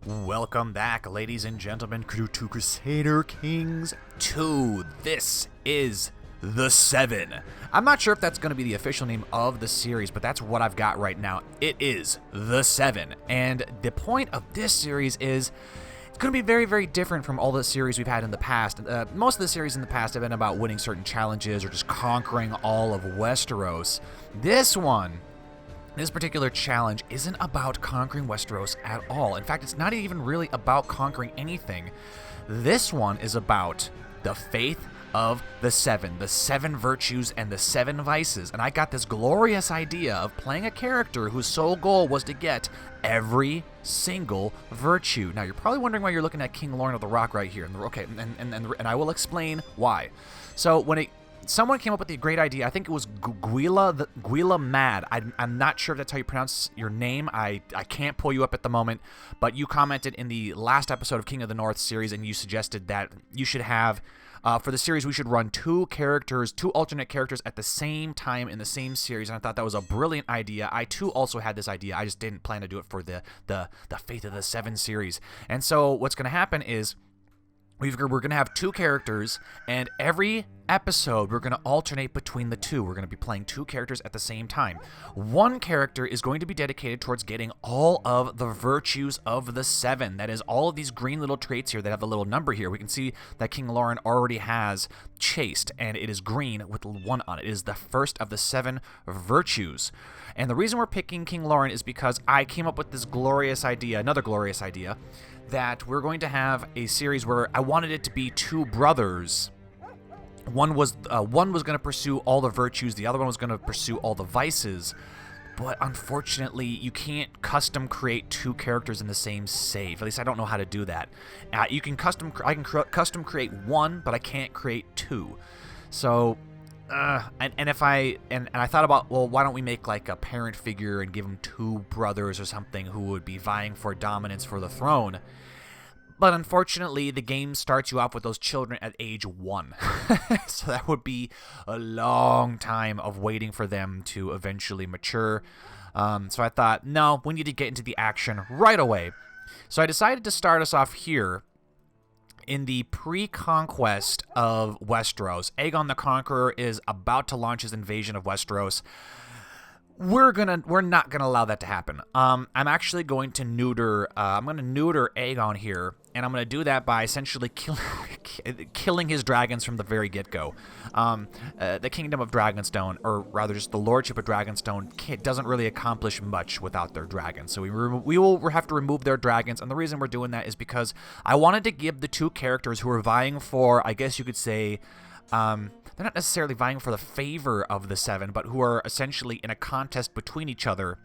Welcome back, ladies and gentlemen, to Crusader Kings 2. This is the 7. I'm not sure if that's going to be the official name of the series, but that's what I've got right now. It is the 7. And the point of this series is it's going to be very, very different from all the series we've had in the past. Most of the series in the past have been about winning certain challenges or just conquering all of Westeros. This particular challenge isn't about conquering Westeros at all. In fact, it's not even really about conquering anything. This one is about the faith of the 7 virtues and the 7 vices. And I got this glorious idea of playing a character whose sole goal was to get every single virtue. Now, you're probably wondering why you're looking at King Lorne of the Rock right here. And I will explain why. So someone came up with the great idea. I think it was Guila Mad. I'm not sure if that's how you pronounce your name. I can't pull you up at the moment, but you commented in the last episode of King of the North series, and you suggested that you should have, for the series, we should run two alternate characters at the same time in the same series, and I thought that was a brilliant idea. I, too, also had this idea. I just didn't plan to do it for the Faith of the 7 series. And so what's going to happen is we're going to have two characters, and every episode we're going to alternate between the two. We're going to be playing two characters at the same time. One character is going to be dedicated towards getting all of the virtues of the 7. That is, all of these green little traits here that have the little number here. We can see that King Lorne already has chaste, and it is green with 1 on it. It is the first of the 7 virtues. And the reason we're picking King Lorne is because I came up with this glorious idea, another glorious idea, that we're going to have a series where I wanted it to be two brothers. One was going to pursue all the virtues, the other one was going to pursue all the vices. But unfortunately, you can't custom create two characters in the same save. At least I don't know how to do that. I can custom create one, but I can't create two. So and I thought about, well, why don't we make like a parent figure and give them two brothers or something who would be vying for dominance for the throne. But unfortunately, the game starts you off with those children at age 1. So that would be a long time of waiting for them to eventually mature. So I thought, no, we need to get into the action right away. So I decided to start us off here in the pre-conquest of Westeros. Aegon the Conqueror is about to launch his invasion of Westeros. We're not gonna allow that to happen. I'm actually going to neuter. I'm gonna neuter Aegon here, and I'm gonna do that by essentially killing his dragons from the very get-go. The Kingdom of Dragonstone, or rather just the Lordship of Dragonstone, doesn't really accomplish much without their dragons. So we will have to remove their dragons, and the reason we're doing that is because I wanted to give the two characters who are vying for, I guess you could say, they're not necessarily vying for the favor of the 7, but who are essentially in a contest between each other.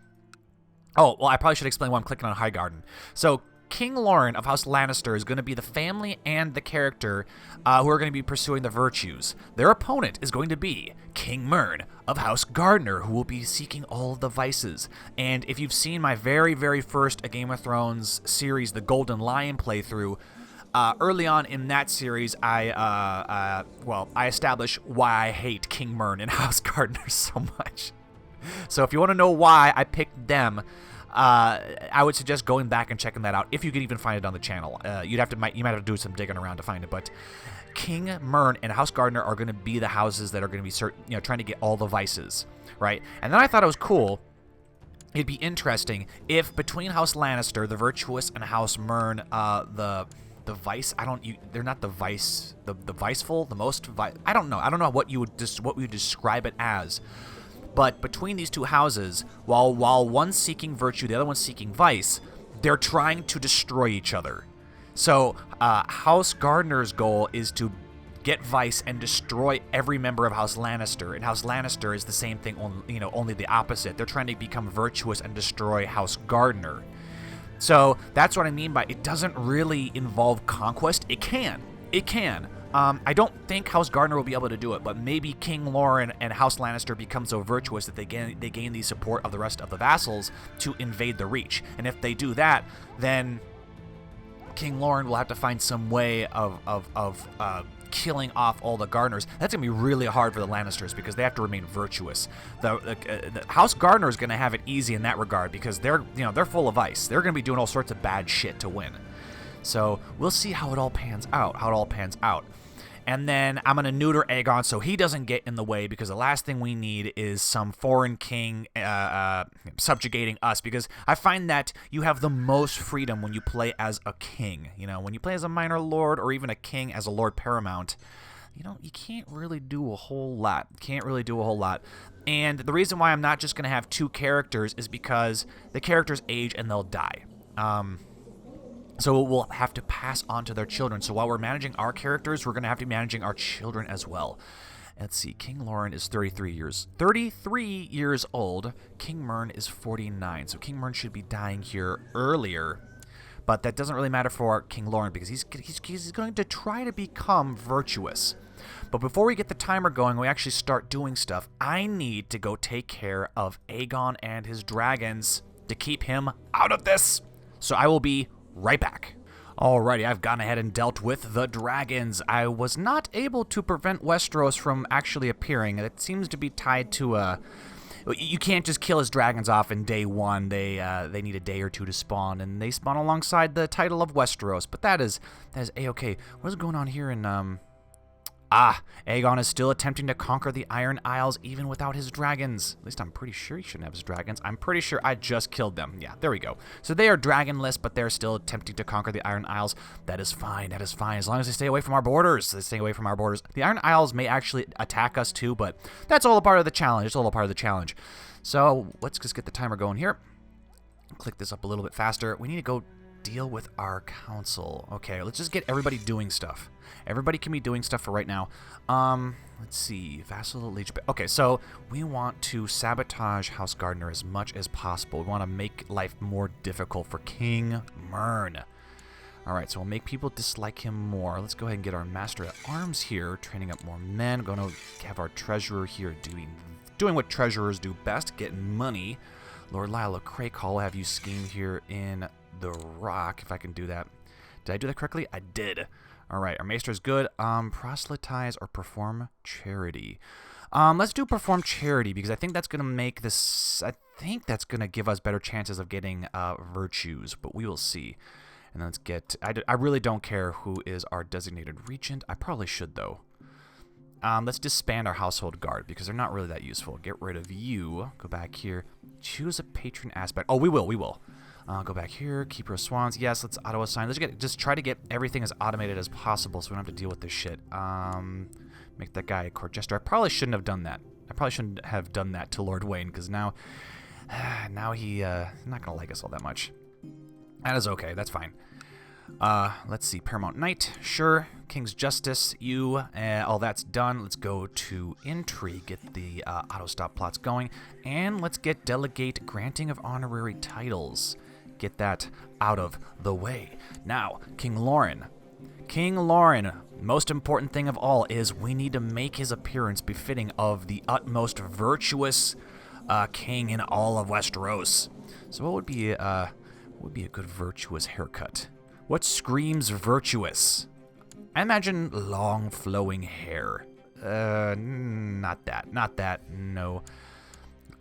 Oh, well, I probably should explain why I'm clicking on Highgarden. So, King Lorne of House Lannister is going to be the family and the character who are going to be pursuing the virtues. Their opponent is going to be King Mern of House Gardner, who will be seeking all of the vices. And if you've seen my very, very first Game of Thrones series, the Golden Lion playthrough, early on in that series, I established why I hate King Mern and House Gardner so much. So if you want to know why I picked them, I would suggest going back and checking that out if you could even find it on the channel. You might have to do some digging around to find it. But King Mern and House Gardner are going to be the houses that are going to be trying to get all the vices, right? And then I thought it was cool. It'd be interesting if between House Lannister, the Virtuous, and House Mern, the vice, they're not the vice, the viceful, the most, I don't know what you would describe it as. But between these two houses, while one's seeking virtue, the other one's seeking vice, they're trying to destroy each other. So House Gardner's goal is to get vice and destroy every member of House Lannister, and House Lannister is the same thing, only the opposite. They're trying to become virtuous and destroy House Gardner. So that's what I mean by it doesn't really involve conquest. It can. I don't think House Gardner will be able to do it, but maybe King Lorne and House Lannister become so virtuous that they gain the support of the rest of the vassals to invade the Reach. And if they do that, then King Lorne will have to find some way of killing off all the Gardeners. That's going to be really hard for the Lannisters because they have to remain virtuous. The House Gardener is going to have it easy in that regard because they're full of ice. They're going to be doing all sorts of bad shit to win. So we'll see how it all pans out. And then I'm going to neuter Aegon so he doesn't get in the way, because the last thing we need is some foreign king subjugating us, because I find that you have the most freedom when you play as a king. When you play as a minor lord or even a king as a lord paramount, you can't really do a whole lot. And the reason why I'm not just going to have 2 characters is because the characters age and they'll die. So we'll have to pass on to their children. So while we're managing our characters, we're going to have to be managing our children as well. Let's see. King Lauren is 33 years old. King Mern is 49. So King Mern should be dying here earlier. But that doesn't really matter for King Lauren because he's going to try to become virtuous. But before we get the timer going, we actually start doing stuff. I need to go take care of Aegon and his dragons to keep him out of this. So I will be right back. Alrighty, I've gone ahead and dealt with the dragons. I was not able to prevent Westeros from actually appearing. It seems to be tied to you can't just kill his dragons off in day 1. They need a day or 2 to spawn, and they spawn alongside the title of Westeros. But that is A-okay. What is going on here in Aegon is still attempting to conquer the Iron Isles even without his dragons. At least I'm pretty sure he shouldn't have his dragons. I'm pretty sure I just killed them. Yeah, there we go. So they are dragonless, but they're still attempting to conquer the Iron Isles. That is fine. As long as they stay away from our borders. The Iron Isles may actually attack us too, but that's all a part of the challenge. So let's just get the timer going here. Click this up a little bit faster. We need to go deal with our council. Okay, let's just get everybody doing stuff. Everybody can be doing stuff for right now. Let's see. Vassal Liege. Okay, so we want to sabotage House Gardener as much as possible. We want to make life more difficult for King Mern. Alright, so we'll make people dislike him more. Let's go ahead and get our Master at Arms here, training up more men. Going to have our Treasurer here doing what Treasurers do best, getting money. Lord Lyle Crake, I'll have you scheme here in the Rock, if I can do that. Did I do that correctly? I did. Alright, our Maester is good. Proselytize or perform charity. Let's do perform charity, because I think that's going to make this... I think that's going to give us better chances of getting virtues, but we will see. And then let's get... I really don't care who is our designated regent. I probably should, though. Let's disband our household guard, because they're not really that useful. Get rid of you. Go back here. Choose a patron aspect. Oh, we will. Go back here. Keeper of Swans. Yes, let's auto-assign. Let's just try to get everything as automated as possible so we don't have to deal with this shit. Make that guy a court jester. I probably shouldn't have done that. To Lord Wayne, because now he's not going to like us all that much. That is okay. That's fine. Let's see. Paramount Knight. Sure. King's Justice. You. All that's done. Let's go to Intrigue. Get the auto-stop plots going. And let's get Delegate Granting of Honorary Titles. Get that out of the way. Now, King Lauren. Most important thing of all is we need to make his appearance befitting of the utmost virtuous king in all of Westeros. So what would be a good virtuous haircut? What screams virtuous? I imagine long flowing hair. Not that. No.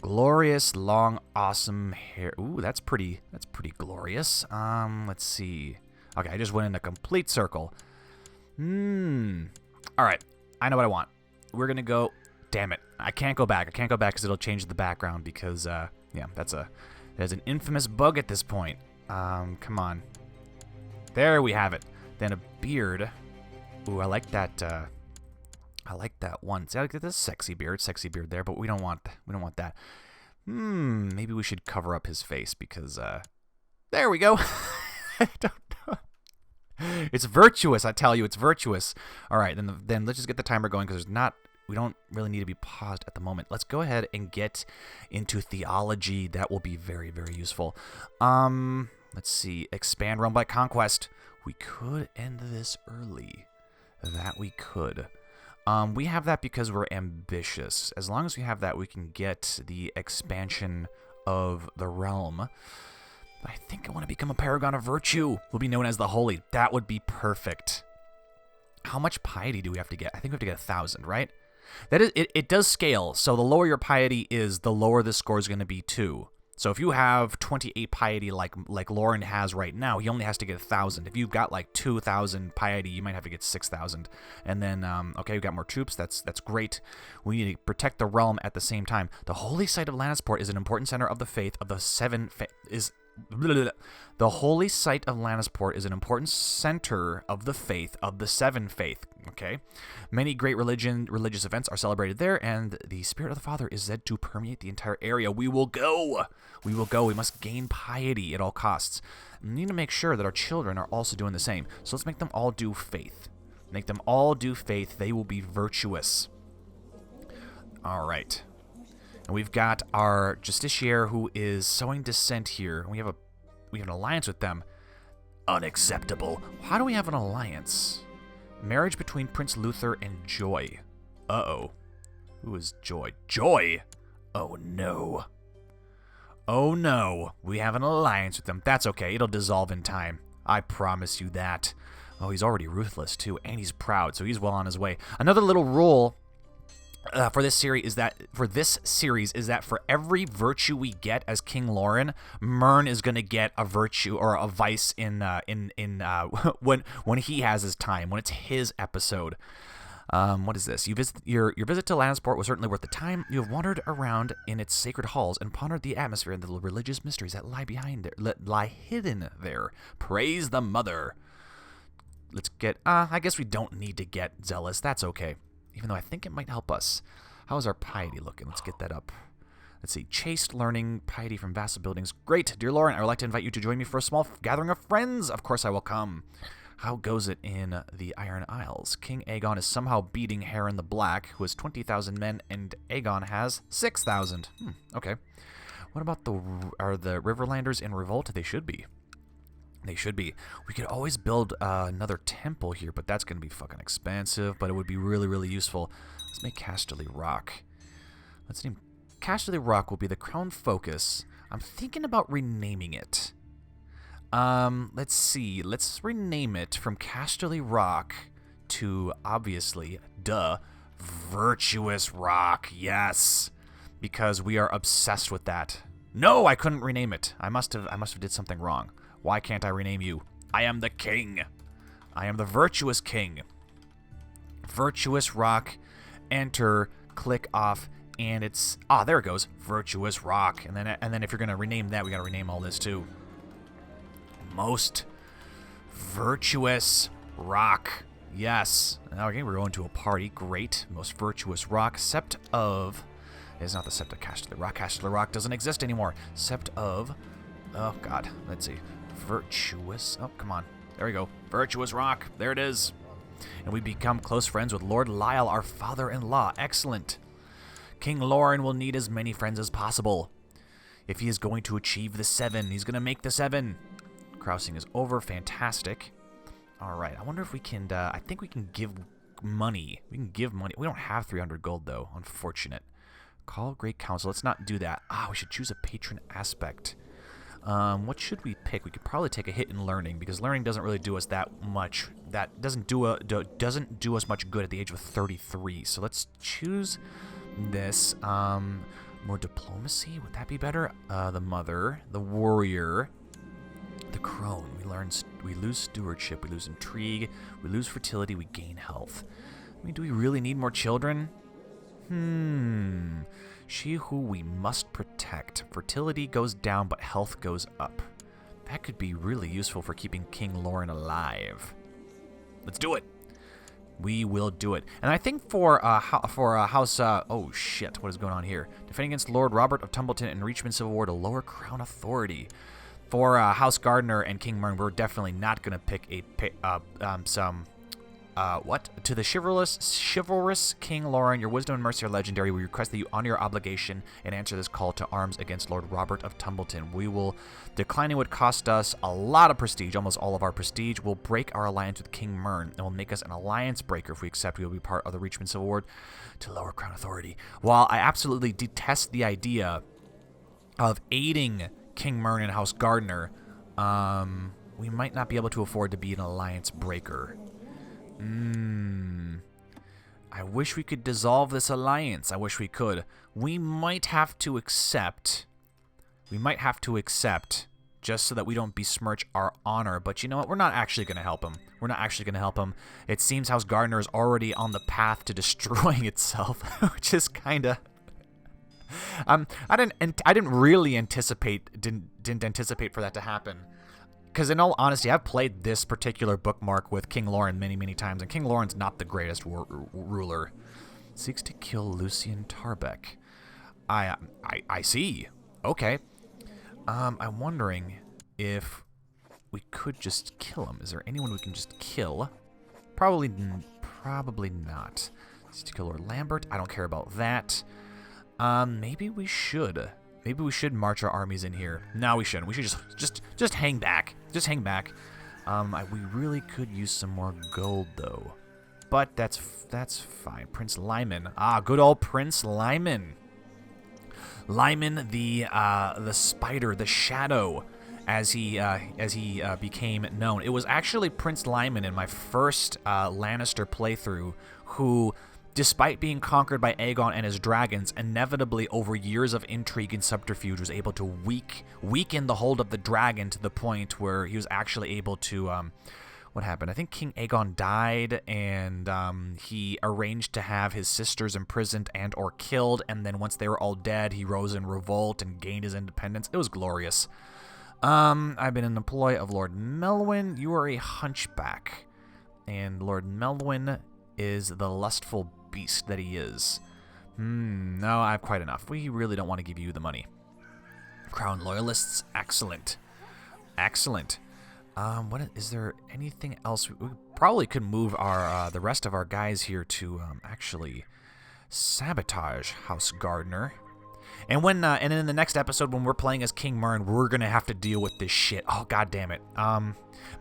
Glorious, long, awesome hair. Ooh, that's pretty glorious. Let's see. Okay, I just went in a complete circle. Alright, I know what I want. We're gonna go... Damn it. I can't go back because it'll change the background because, yeah, that's an infamous bug at this point. Come on. There we have it. Then a beard. Ooh, I like that, one. See, I like this sexy beard there, but we don't want that. Maybe we should cover up his face because, there we go. I don't know. It's virtuous, I tell you, it's virtuous. All right, then let's just get the timer going because we don't really need to be paused at the moment. Let's go ahead and get into theology. That will be very, very useful. Let's see. Expand realm by conquest. We could end this early. That we could. We have that because we're ambitious. As long as we have that, we can get the expansion of the realm. I think I want to become a paragon of virtue. We'll be known as the Holy. That would be perfect. How much piety do we have to get? I think we have to get 1,000, right? That is, it does scale. So the lower your piety is, the lower the score is going to be too. So if you have 28 piety like Lauren has right now, he only has to get 1,000. If you've got like 2,000 piety, you might have to get 6,000. And then, okay, we've got more troops. That's great. We need to protect the realm at the same time. The holy site of Lannisport is an important center of the faith of the seven. The holy site of Lannisport is an important center of the faith of the seven faith. Okay, many great religious events are celebrated there, and the spirit of the Father is said to permeate the entire area. We will go. We will go. We must gain piety at all costs. We need to make sure that our children are also doing the same. So let's make them all do faith. Make them all do faith. They will be virtuous. All right. And we've got our justiciar who is sowing dissent here. We have an alliance with them. Unacceptable. How do we have an alliance? Marriage between Prince Luther and Joy. Uh-oh. Who is Joy? Joy! Oh, no. Oh, no. We have an alliance with them. That's okay. It'll dissolve in time. I promise you that. Oh, he's already ruthless, too, and he's proud, so he's well on his way. Another little rule for this series is that for every virtue we get as King Lauren, Mern is going to get a virtue or a vice in when he has his time, when it's his episode. What is this? Your visit to Lannisport was certainly worth the time. You have wandered around in its sacred halls and pondered the atmosphere and the religious mysteries that lie hidden there. Praise the Mother. Let's get. I guess we don't need to get zealous. That's okay. Even though I think it might help us. How is our piety looking? Let's get that up. Let's see. Chaste learning, piety from vassal buildings. Great. Dear Lauren, I would like to invite you to join me for a small gathering of friends. Of course I will come. How goes it in the Iron Isles? King Aegon is somehow beating Harren the Black, who has 20,000 men, and Aegon has 6,000. Okay. What about are the Riverlanders in revolt? They should be. They should be. We could always build another temple here, but that's going to be fucking expensive, but it would be really, really useful. Let's make Casterly Rock. Let's name Casterly Rock will be the crown focus. I'm thinking about renaming it. Let's see. Let's rename it from Casterly Rock to, obviously, Virtuous Rock. Yes. Because we are obsessed with that. No, I couldn't rename it. I must have did something wrong. Why can't I rename you? I am the king. I am the virtuous king. Virtuous Rock. Enter. Click off. And it's... there it goes. Virtuous Rock. And then if you're going to rename that, we got to rename all this too. Most Virtuous Rock. Yes. Okay, we're going to a party. Great. Most Virtuous Rock. Sept of... It's not the Sept of Casterly Rock. Casterly Rock doesn't exist anymore. Sept of... Oh, God. Let's see. Virtuous. Oh, come on. There we go. Virtuous Rock. There it is. And we become close friends with Lord Lyle, our father-in-law. Excellent. King Lauren will need as many friends as possible. If he is going to achieve the 7, he's going to make the 7. Crossing is over. Fantastic. All right. I wonder if we can... I think we can give money. We can give money. We don't have 300 gold, though. Unfortunate. Call Great Council. Let's not do that. We should choose a patron aspect. What should we pick? We could probably take a hit in learning, because learning doesn't really do us that much. That doesn't do us much good at the age of 33. So let's choose this. More diplomacy. Would that be better? The mother, the warrior, the crone. We lose stewardship. We lose intrigue. We lose fertility. We gain health. I mean, do we really need more children? She who we must protect. Fertility goes down, but health goes up. That could be really useful for keeping King Lauren alive. Let's do it. We will do it. And I think for House... oh, shit. What is going on here? Defending against Lord Robert of Tumbleton and Reachman Civil War to lower crown authority. For House Gardner and King Mern, we're definitely not going to pick to the chivalrous King Lauren, your wisdom and mercy are legendary. We request that you honor your obligation and answer this call to arms against Lord Robert of Tumbleton. Declining would cost us a lot of prestige, almost all of our prestige. We'll break our alliance with King Mern, and will make us an alliance breaker. If we accept, we will be part of the Reachman Civil War to lower crown authority. While I absolutely detest the idea of aiding King Mern and House Gardner, we might not be able to afford to be an alliance breaker. I wish we could dissolve this alliance. I wish we could. We might have to accept. Just so that we don't besmirch our honor. But you know what? We're not actually going to help him. It seems House Gardner is already on the path to destroying itself, which is kind of... I didn't really anticipate for that to happen. Because in all honesty, I've played this particular bookmark with King Lauren many times, and King Lauren's not the greatest ruler. Seeks to kill Lucien Tarbeck. I see. Okay. I'm wondering if we could just kill him. Is there anyone we can just kill? Probably not. Seeks to kill Lord Lambert. I don't care about that. Maybe we should. Maybe we should march our armies in here. No, we shouldn't. We should just hang back. Just hang back. We really could use some more gold, though. But that's fine. Prince Lyman. Good old Prince Lyman. Lyman, the spider, the shadow, as he became known. It was actually Prince Lyman in my first Lannister playthrough who, despite being conquered by Aegon and his dragons, inevitably over years of intrigue and subterfuge was able to weaken the hold of the dragon to the point where he was actually able to... what happened? I think King Aegon died, and he arranged to have his sisters imprisoned and or killed, and then once they were all dead, he rose in revolt and gained his independence. It was glorious. I've been in the employ of Lord Melwyn. You are a hunchback, and Lord Melwyn is the lustful beast that he is. No, I have quite enough. We really don't want to give you the money. Crown loyalists, excellent. Is there anything else? We probably could move our the rest of our guys here to actually sabotage House Gardner. And when and in the next episode when we're playing as King Mern, we're gonna have to deal with this shit. Oh, god damn it.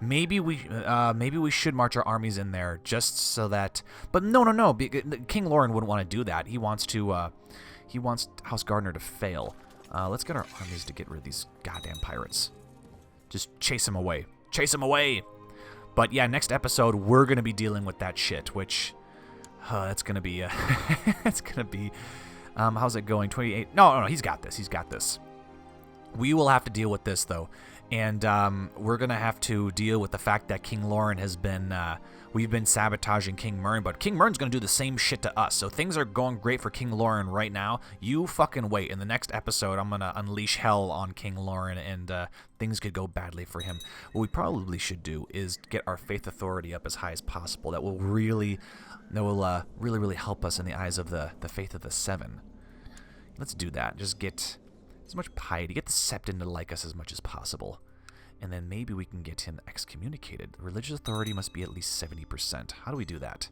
Maybe we should march our armies in there just so that. But no. King Lauren wouldn't want to do that. He wants House Gardner to fail. Let's get our armies to get rid of these goddamn pirates. Just chase them away. But yeah, next episode we're gonna be dealing with that shit, which that's gonna be it's gonna be how's it going? 28. No, he's got this. We will have to deal with this though, and we're gonna have to deal with the fact that King Lauren has been we've been sabotaging King Mern, but King Mern's gonna do the same shit to us. So things are going great for King Lauren right now. You fucking wait. In the next episode, I'm gonna unleash hell on King Lauren, and things could go badly for him. What we probably should do is get our faith authority up as high as possible. That will really help us in the eyes of the faith of the Seven. Let's do that. Just get as much piety. Get the Septon to like us as much as possible. And then maybe we can get him excommunicated. Religious authority must be at least 70%. How do we do that?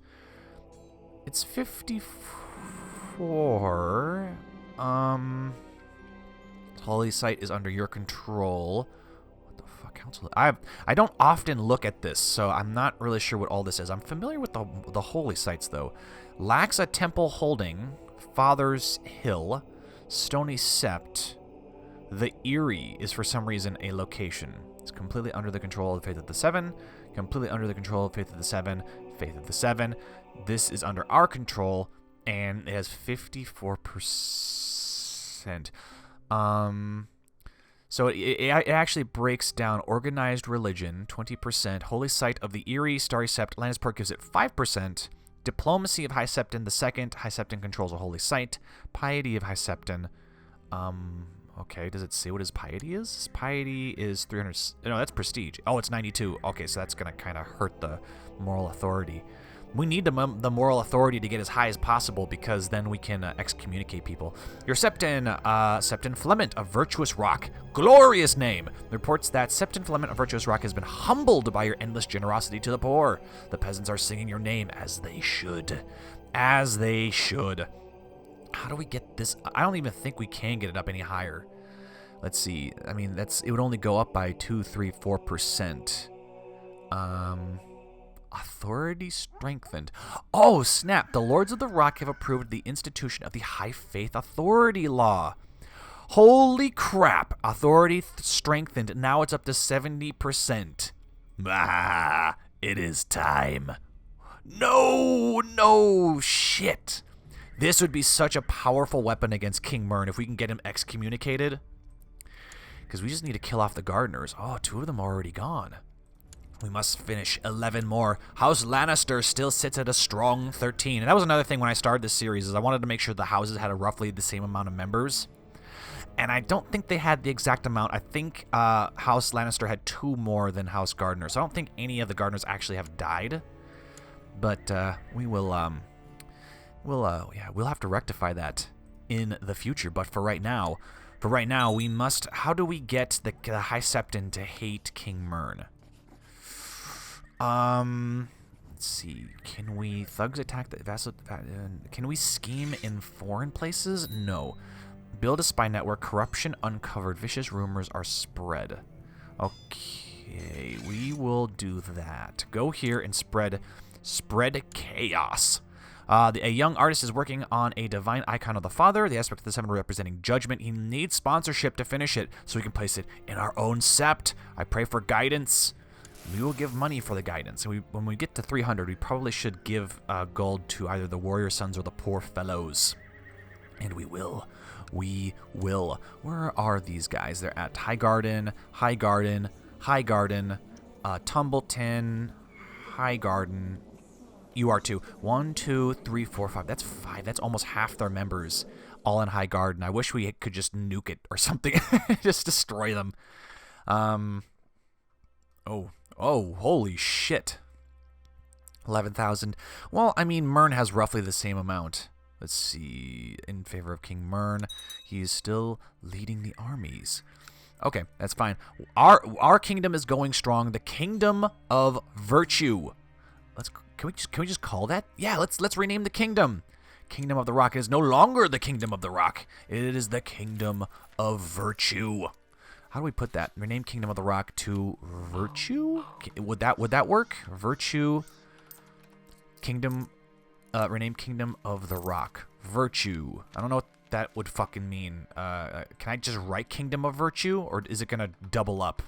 It's 54. Holy site is under your control. What the fuck, council? I don't often look at this, so I'm not really sure what all this is. I'm familiar with the holy sites though. Lacks a temple holding. Father's Hill. Stony Sept. The Eyrie is for some reason a location. It's completely under the control of the Faith of the Seven. Completely under the control of Faith of the Seven. Faith of the Seven. This is under our control, and it has 54%. So it actually breaks down organized religion, 20%. Holy Site of the Eyrie, Starry Sept, Lannisport gives it 5%. Diplomacy of High Septon the Second. High Septon controls a holy site. Piety of High Septon. Okay, does it say what his piety is? Piety is 300... No, that's prestige. Oh, it's 92. Okay, so that's going to kind of hurt the moral authority. We need the moral authority to get as high as possible because then we can excommunicate people. Your Septon Flement of Virtuous Rock. Glorious name! Reports that Septon Flement of Virtuous Rock has been humbled by your endless generosity to the poor. The peasants are singing your name as they should. As they should. How do we get this? I don't even think we can get it up any higher. Let's see. I mean, it would only go up by 2, 3, 4%. Authority strengthened. Oh, snap. The Lords of the Rock have approved the institution of the High Faith Authority Law. Holy crap. Authority strengthened. Now it's up to 70%. Ah, it is time. No, shit. This would be such a powerful weapon against King Mern if we can get him excommunicated. Because we just need to kill off the gardeners. Oh, 2 of them are already gone. We must finish 11 more. House Lannister still sits at a strong 13. And that was another thing when I started this series, is I wanted to make sure the houses had roughly the same amount of members. And I don't think they had the exact amount. I think House Lannister had 2 more than House Gardner. So I don't think any of the gardeners actually have died. But we will... we'll have to rectify that in the future. But for right now, we must. How do we get the High Septon to hate King Mern? Let's see. Can we thugs attack the vassal? Can we scheme in foreign places? No. Build a spy network. Corruption uncovered. Vicious rumors are spread. Okay, we will do that. Go here and spread chaos. A young artist is working on a divine icon of the Father, the aspect of the 7 representing judgment. He needs sponsorship to finish it so we can place it in our own sept. I pray for guidance. We will give money for the guidance. And when we get to 300, we probably should give gold to either the warrior sons or the poor fellows. And we will. We will. Where are these guys? They're at Highgarden, Tumbleton, Highgarden. You are 2. 1, 2, 3, 4, 5. That's 5. That's almost half their members all in Highgarden. I wish we could just nuke it or something. Just destroy them. Oh, holy shit. 11,000. Well, I mean, Mern has roughly the same amount. Let's see. In favor of King Mern, he is still leading the armies. Okay, that's fine. Our kingdom is going strong. The kingdom of virtue. Can we just call that? Yeah, let's rename the kingdom. Kingdom of the Rock. It is no longer the Kingdom of the Rock. It is the Kingdom of Virtue. How do we put that? Rename Kingdom of the Rock to Virtue? Would that work? Virtue. Kingdom. Rename Kingdom of the Rock. Virtue. I don't know what that would fucking mean. Can I just write Kingdom of Virtue, or is it gonna double up?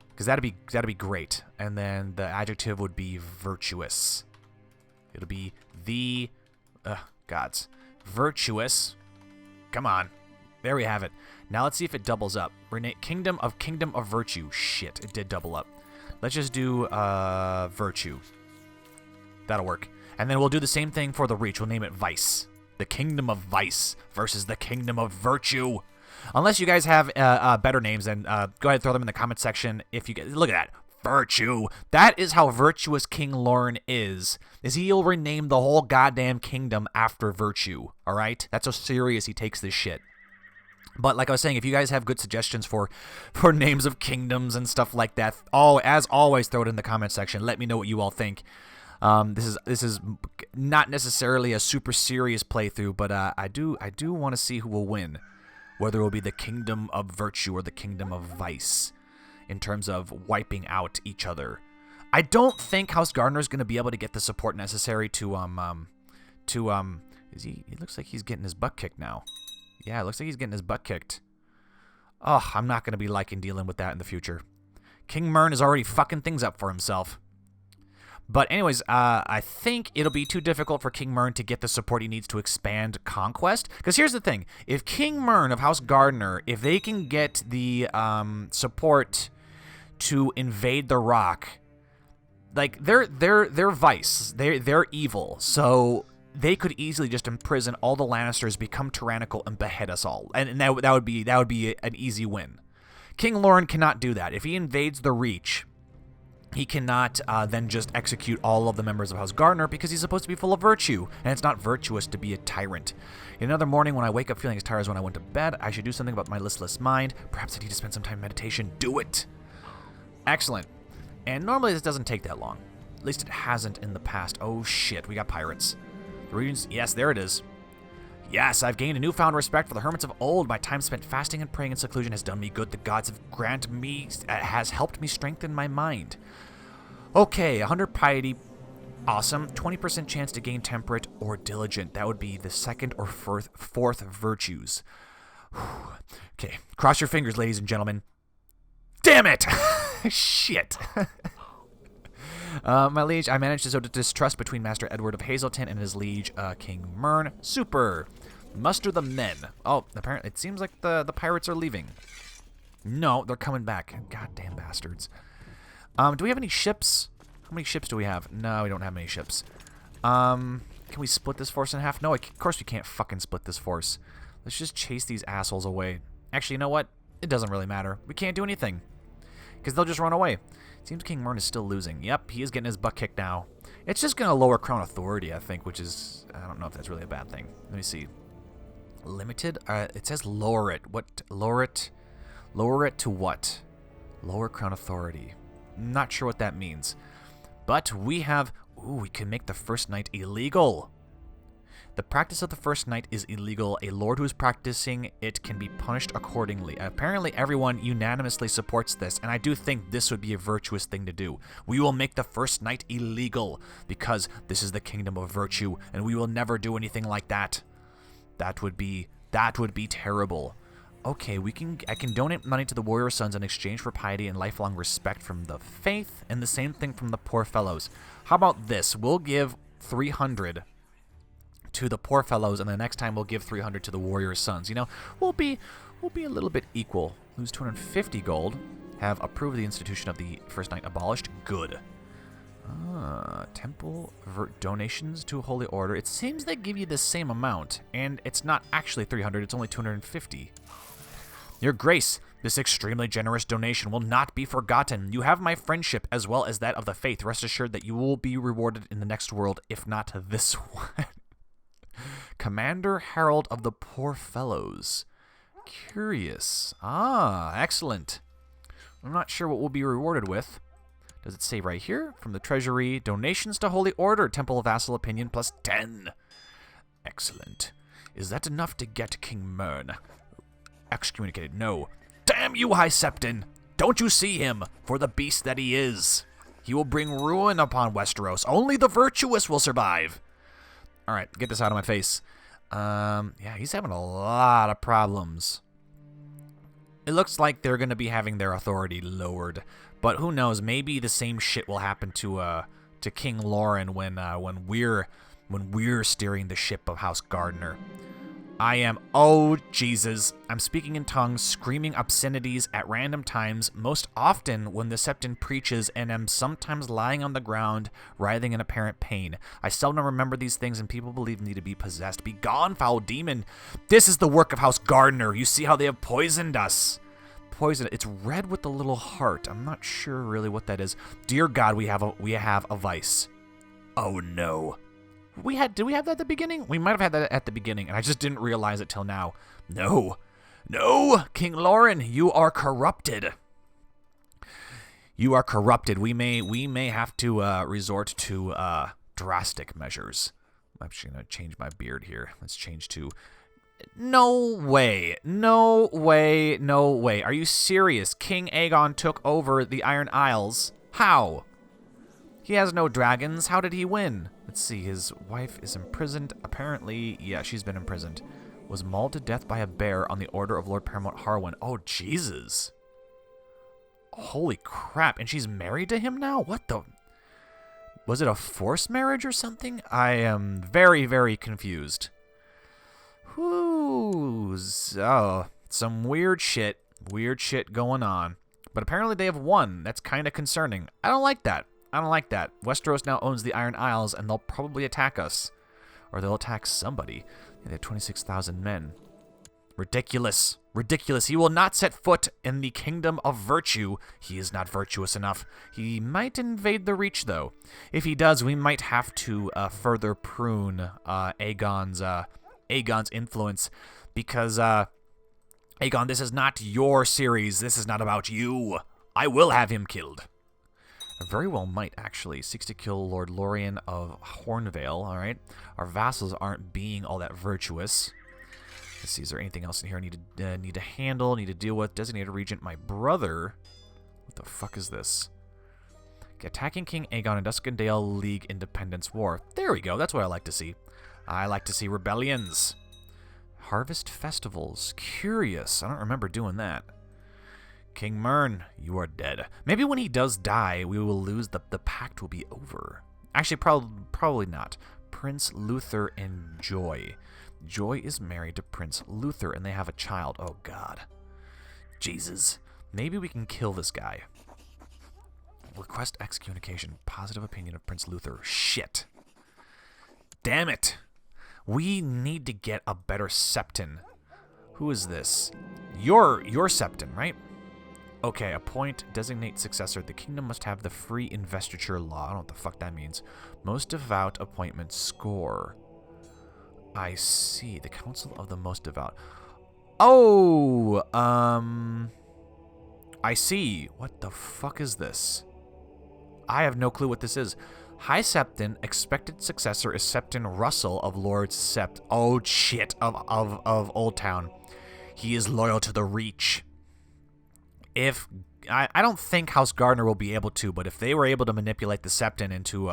Because that'd be great. And then the adjective would be virtuous. It'll be the gods. Virtuous. Come on. There we have it. Now let's see if it doubles up. Rename Kingdom of Virtue. Shit, it did double up. Let's just do virtue. That'll work. And then we'll do the same thing for the reach. We'll name it Vice. The Kingdom of Vice versus the Kingdom of Virtue. Unless you guys have better names, then go ahead and throw them in the comment section. If you look at that. Virtue. That is how virtuous King Lorne is he'll rename the whole goddamn kingdom after virtue. All right? That's how serious he takes this shit. But like I was saying, if you guys have good suggestions for names of kingdoms and stuff like that, as always, throw it in the comment section. Let me know what you all think. This is not necessarily a super serious playthrough, but I do want to see who will win. Whether it will be the Kingdom of Virtue or the Kingdom of Vice in terms of wiping out each other. I don't think House Gardner is going to be able to get the support necessary to it looks like he's getting his butt kicked now. Yeah, it looks like he's getting his butt kicked. Oh, I'm not going to be liking dealing with that in the future. King Mern is already fucking things up for himself. But anyways, I think it'll be too difficult for King Mern to get the support he needs to expand Conquest. Because here's the thing. If King Mern of House Gardner, if they can get the support to invade the Rock, like, they're Vice. They're evil. So they could easily just imprison all the Lannisters, become tyrannical, and behead us all. And that would be an easy win. King Lorne cannot do that. If he invades the Reach, he cannot then just execute all of the members of House Gardner because he's supposed to be full of virtue, and it's not virtuous to be a tyrant. In another morning, when I wake up feeling as tired as when I went to bed, I should do something about my listless mind. Perhaps I need to spend some time in meditation. Do it! Excellent. And normally this doesn't take that long. At least it hasn't in the past. Oh shit, we got pirates. The regions, yes, there it is. Yes, I've gained a newfound respect for the hermits of old. My time spent fasting and praying in seclusion has done me good. The gods has helped me strengthen my mind. Okay, 100 piety. Awesome. 20% chance to gain temperate or diligent. That would be the second or fourth virtues. Okay, cross your fingers, ladies and gentlemen. Damn it! Shit. My liege, I managed to sow distrust between Master Edward of Hazelton and his liege, King Mern. Super. Muster the men. Oh, apparently it seems like the pirates are leaving. No, they're coming back. Goddamn bastards. Do we have any ships? How many ships do we have? No, we don't have many ships. Can we split this force in half? No, of course we can't fucking split this force. Let's just chase these assholes away. Actually, you know what? It doesn't really matter. We can't do anything. Because they'll just run away. Seems King Mern is still losing. Yep, he is getting his butt kicked now. It's just going to lower Crown Authority, I think, which is... I don't know if that's really a bad thing. Let me see. Limited? It says lower it. What? Lower it? Lower it to what? Lower Crown Authority. Not sure what that means. But we have... Ooh, we can make the First Night illegal. The practice of the First Night is illegal. A lord who is practicing it can be punished accordingly. Apparently everyone unanimously supports this, and I do think this would be a virtuous thing to do. We will make the First Night illegal, because this is the kingdom of virtue, and we will never do anything like that. That would be terrible. Okay, I can donate money to the warrior sons in exchange for piety and lifelong respect from the faith, and the same thing from the poor fellows. How about this? We'll give 300 to the poor fellows, and the next time we'll give 300 to the warrior sons. You know, we'll be a little bit equal. Lose 250 gold. Have approved the institution of the First Night abolished. Good. Temple donations to Holy Order. It seems they give you the same amount, and it's not actually 300. It's only 250. Your Grace, this extremely generous donation will not be forgotten. You have my friendship as well as that of the faith. Rest assured that you will be rewarded in the next world, if not this one. Commander Herald of the Poor Fellows. Curious. Ah, excellent. I'm not sure what we'll be rewarded with. Does it say right here? From the treasury, donations to Holy Order, Temple of Vassal Opinion, plus 10. Excellent. Is that enough to get King Mern excommunicated? No. Damn you, High Septon! Don't you see him for the beast that he is? He will bring ruin upon Westeros. Only the virtuous will survive. Alright, get this out of my face. Yeah, he's having a lot of problems. It looks like they're going to be having their authority lowered. But who knows, maybe the same shit will happen to King Lauren when we're steering the ship of House Gardner. Oh Jesus, I'm speaking in tongues, screaming obscenities at random times, most often when the Septon preaches, and am sometimes lying on the ground, writhing in apparent pain. I seldom remember these things, and people believe me to be possessed. Be gone, foul demon! This is the work of House Gardner. You see how they have poisoned us. It's red with a little heart. I'm not sure really what that is. Dear God, we have a vice. Oh no. Did we have that at the beginning? We might have had that at the beginning, and I just didn't realize it till now. No. No, King Lauren, you are corrupted. You are corrupted. We may have to resort to drastic measures. I'm actually going to change my beard here. Let's change to... No way. No way. No way. Are you serious? King Aegon took over the Iron Isles. How? He has no dragons. How did he win? Let's see. His wife is imprisoned. Apparently, yeah, she's been imprisoned. Was mauled to death by a bear on the order of Lord Paramount Harwin. Oh, Jesus. Holy crap. And she's married to him now? What the... Was it a forced marriage or something? I am very, very confused. Whoo, oh, some weird shit going on. But apparently they have won. That's kind of concerning. I don't like that. Westeros now owns the Iron Isles, and they'll probably attack us. Or they'll attack somebody. They have 26,000 men. Ridiculous. Ridiculous. He will not set foot in the kingdom of virtue. He is not virtuous enough. He might invade the Reach, though. If he does, we might have to further prune Aegon's influence, because Aegon, this is not your series. This is not about you. I will have him killed. I very well might, actually. Seeks to kill Lord Lorien of Hornvale. All right. Our vassals aren't being all that virtuous. Let's see. Is there anything else in here I need to handle? Need to deal with? Designated regent, my brother. What the fuck is this? Attacking King Aegon in Duskendale League Independence War. There we go. That's what I like to see. I like to see rebellions. Harvest festivals. Curious. I don't remember doing that. King Mern, you are dead. Maybe when he does die, we will lose the pact will be over. Actually, probably not. Prince Luther and Joy. Joy is married to Prince Luther, and they have a child. Oh, God. Jesus. Maybe we can kill this guy. Request excommunication. Positive opinion of Prince Luther. Shit. Damn it. We need to get a better septon. Who is this? You're septon, right? Okay, appoint, designate successor. The kingdom must have the free investiture law. I don't know what the fuck that means. Most devout appointment score. I see. The Council of the Most Devout. Oh, I see. What the fuck is this? I have no clue what this is. High Septon, expected successor is Septon Russell of Lord Sept. Oh, shit, of Old Town. He is loyal to the Reach. If... I don't think House Gardner will be able to, but if they were able to manipulate the Septon into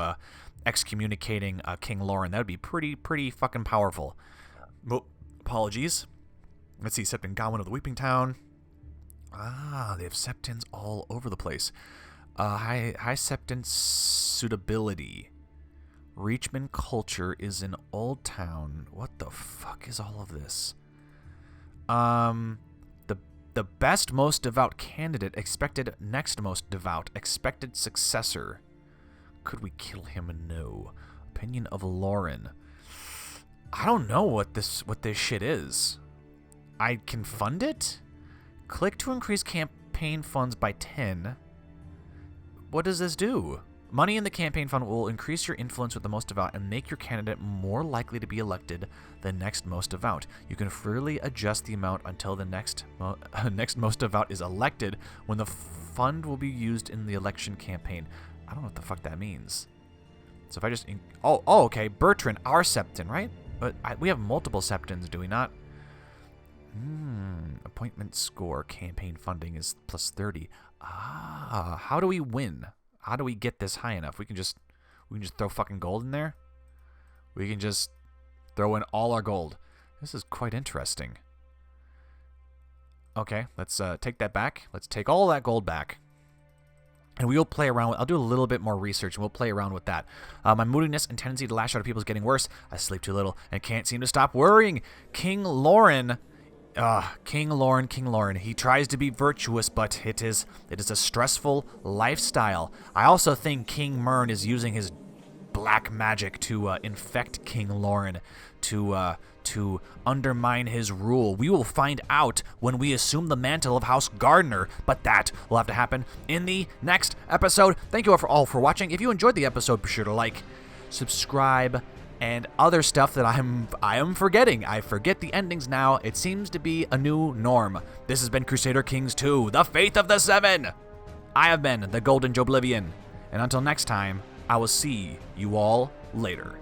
excommunicating King Lauren, that would be pretty fucking powerful. Well, apologies. Let's see, Septon Gawain of the Weeping Town. Ah, they have Septons all over the place. High Septon suitability. Reachman culture is in Old Town. What the fuck is all of this? The best most devout candidate, expected next most devout, expected successor. Could we kill him? No. Opinion of Lauren. I don't know what this shit is. I can fund it? Click to increase campaign funds by 10. What does this do? Money in the campaign fund will increase your influence with the most devout and make your candidate more likely to be elected than next most devout. You can freely adjust the amount until the next most devout is elected, when the fund will be used in the election campaign. I don't know what the fuck that means. So if I just... Oh, okay. Bertrand, our Septon, right? But we have multiple Septons, do we not? Appointment score. Campaign funding is plus 30. Ah, how do we win? How do we get this high enough? We can just throw fucking gold in there? We can just throw in all our gold. This is quite interesting. Okay, let's take that back. Let's take all that gold back. And we'll play around with... I'll do a little bit more research, and we'll play around with that. My moodiness and tendency to lash out at people is getting worse. I sleep too little and can't seem to stop worrying. King Lauren... King Lauren. He tries to be virtuous, but it is a stressful lifestyle. I also think King Mern is using his black magic to infect King Lauren, to undermine his rule. We will find out when we assume the mantle of House Gardner, but that will have to happen in the next episode. Thank you all for watching. If you enjoyed the episode, be sure to like, subscribe, and other stuff that I am forgetting. I forget the endings now. It seems to be a new norm. This has been Crusader Kings 2, The Faith of the Seven. I have been the Golden Joeblivion, and until next time, I will see you all later.